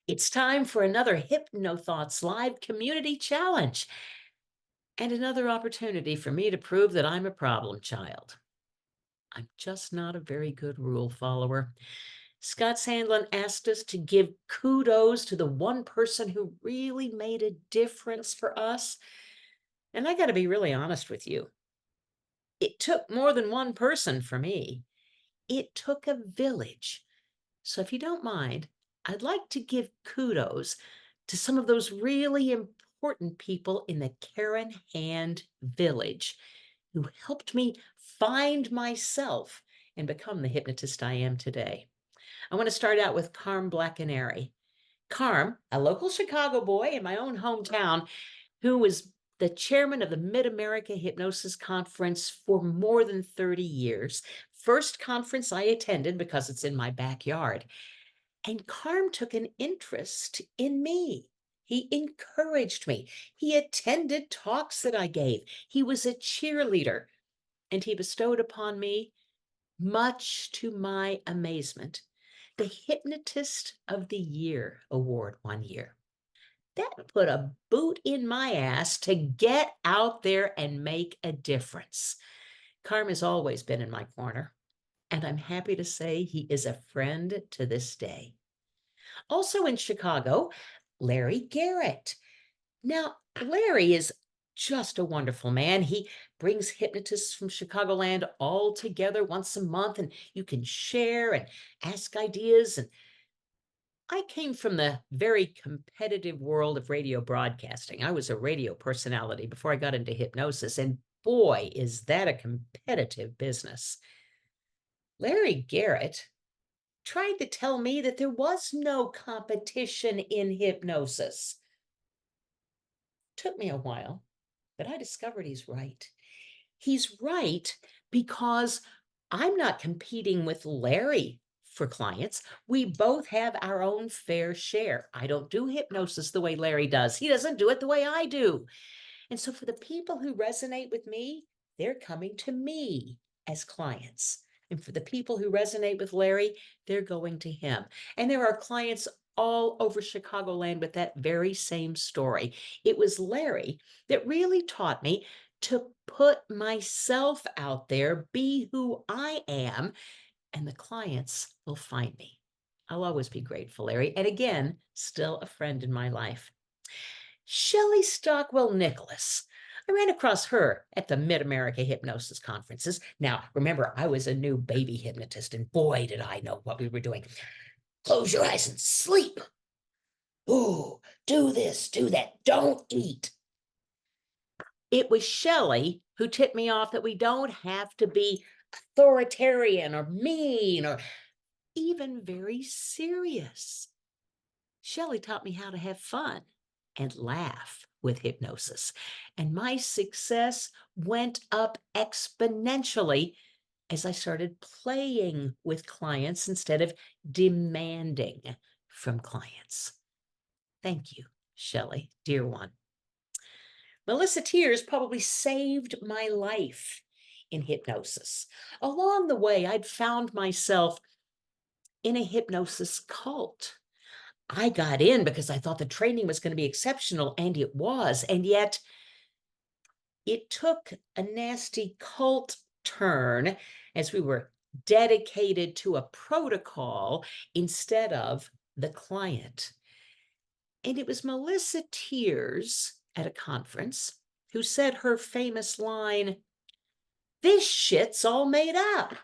It's time for another HypnoThoughts Live Community Challenge and another opportunity for me to prove that I'm a problem child. I'm just not a very good rule follower. Scott Sandlin asked us to give kudos to the one person who really made a difference for us. And I got to be really honest with you. It took more than one person for me. It took a village. So if you don't mind, I'd like to give kudos to some of those really important people in the Karen Hand village who helped me find myself and become the hypnotist I am today. I want to start out with Carm Blackenary. Carm, a local Chicago boy in my own hometown, who was the chairman of the Mid-America Hypnosis Conference for more than 30 years. First conference I attended because it's in my backyard. And Carm took an interest in me. He encouraged me. He attended talks that I gave. He was a cheerleader, and he bestowed upon me, much to my amazement, the Hypnotist of the Year award one year. That put a boot in my ass to get out there and make a difference. Carm has always been in my corner, and I'm happy to say he is a friend to this day. Also in Chicago, Larry Garrett. Now, Larry is just a wonderful man. He brings hypnotists from Chicagoland all together once a month, and you can share and ask ideas. And I came from the very competitive world of radio broadcasting. I was a radio personality before I got into hypnosis, and boy, is that a competitive business. Larry Garrett tried to tell me that there was no competition in hypnosis. Took me a while, but I discovered he's right. He's right because I'm not competing with Larry for clients. We both have our own fair share. I don't do hypnosis the way Larry does. He doesn't do it the way I do. And so for the people who resonate with me, they're coming to me as clients. And for the people who resonate with Larry, they're going to him. And there are clients all over Chicagoland with that very same story. It was Larry that really taught me to put myself out there, be who I am, and the clients will find me. I'll always be grateful, Larry. And again, still a friend in my life. Shelley Stockwell Nicholas. I ran across her at the Mid-America Hypnosis Conferences. Now, remember, I was a new baby hypnotist, and boy, did I know what we were doing. Close your eyes and sleep. Ooh, do this, do that. Don't eat. It was Shelley who tipped me off that we don't have to be authoritarian or mean or even very serious. Shelley taught me how to have fun and laugh with hypnosis. And my success went up exponentially as I started playing with clients instead of demanding from clients. Thank you, Shelley, dear one. Melissa Tears probably saved my life in hypnosis. Along the way, I'd found myself in a hypnosis cult. I got in because I thought the training was going to be exceptional, and it was. And yet it took a nasty cult turn as we were dedicated to a protocol instead of the client. And it was Melissa Tears at a conference who said her famous line, "This shit's all made up."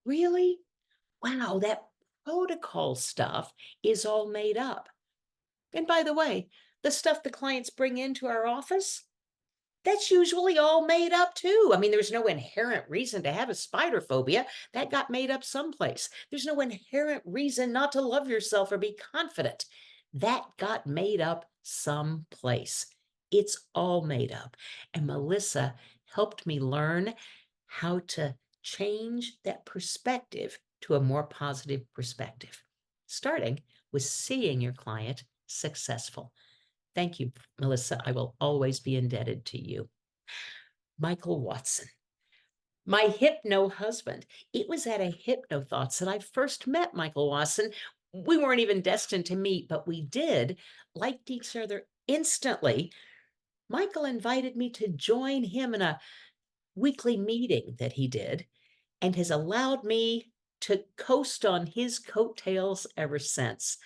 Really? Wow, that protocol stuff is all made up. And by the way, the stuff the clients bring into our office, that's usually all made up too. I mean, there's no inherent reason to have a spider phobia. That got made up someplace. There's no inherent reason not to love yourself or be confident. That got made up someplace. It's all made up. And Melissa helped me learn how to change that perspective to a more positive perspective, starting with seeing your client successful. Thank you, Melissa. I will always be indebted to you. Michael Watson. My hypno husband. It was at a Hypno Thoughts that I first met Michael Wasson. We weren't even destined to meet, but we did, liked each other instantly. Michael invited me to join him in a weekly meeting that he did and has allowed me to coast on his coattails ever since.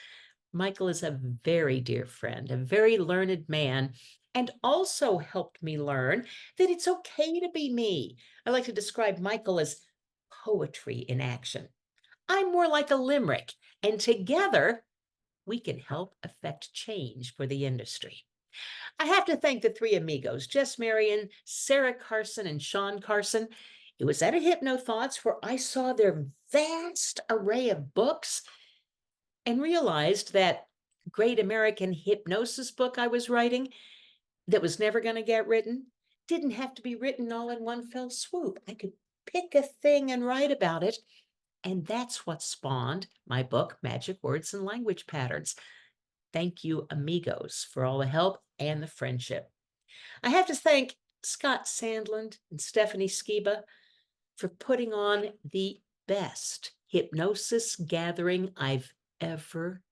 Michael is a very dear friend, a very learned man, and also helped me learn that it's okay to be me. I like to describe Michael as poetry in action. I'm more like a limerick, and together we can help affect change for the industry. I have to thank the three amigos, Jess Marion, Sarah Carson, and Sean Carson. It was at a Hypno Thoughts where I saw their vast array of books and realized that great American hypnosis book I was writing that was never going to get written didn't have to be written all in one fell swoop. I could pick a thing and write about it. And that's what spawned my book, Magic Words and Language Patterns. Thank you, amigos, for all the help and the friendship. I have to thank Scott Sandland and Stephanie Skiba for putting on the best hypnosis gathering I've ever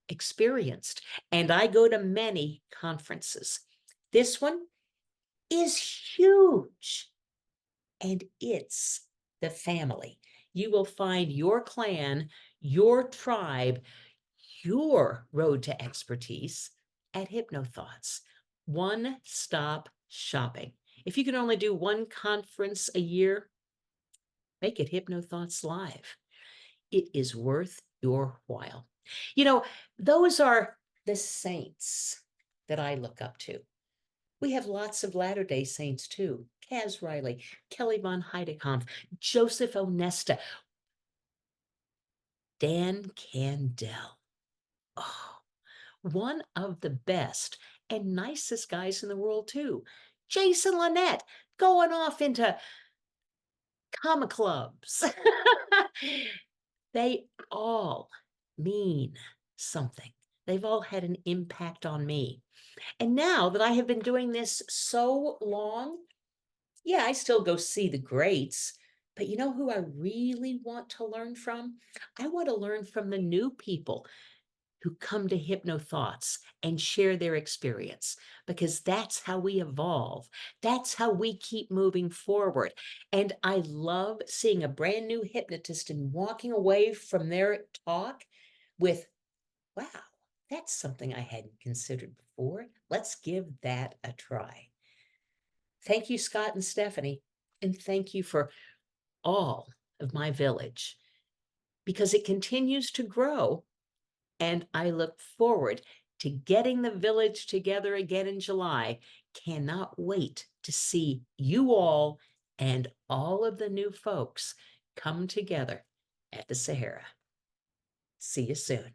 experienced. And I go to many conferences. This one is huge, and it's the family. You will find your clan, your tribe, your road to expertise at HypnoThoughts. One-stop shopping. If you can only do one conference a year, make it HypnoThoughts Live. It is worth your while. You know, those are the saints that I look up to. We have lots of Latter-day Saints too. Kaz Riley, Kelly von Heidekamp, Joseph Onesta, Dan Candell. Oh, one of the best and nicest guys in the world too. Jason Lynette going off into comic clubs. They all mean something. They've all had an impact on me. And now that I have been doing this so long, yeah, I still go see the greats, but you know who I really want to learn from? I want to learn from the new people who come to Hypno Thoughts and share their experience, because that's how we evolve. That's how we keep moving forward. And I love seeing a brand new hypnotist and walking away from their talk with, wow, that's something I hadn't considered before. Let's give that a try. Thank you, Scott and Stephanie, and thank you for all of my village, because it continues to grow. And I look forward to getting the village together again in July. Cannot wait to see you all and all of the new folks come together at the Sahara. See you soon.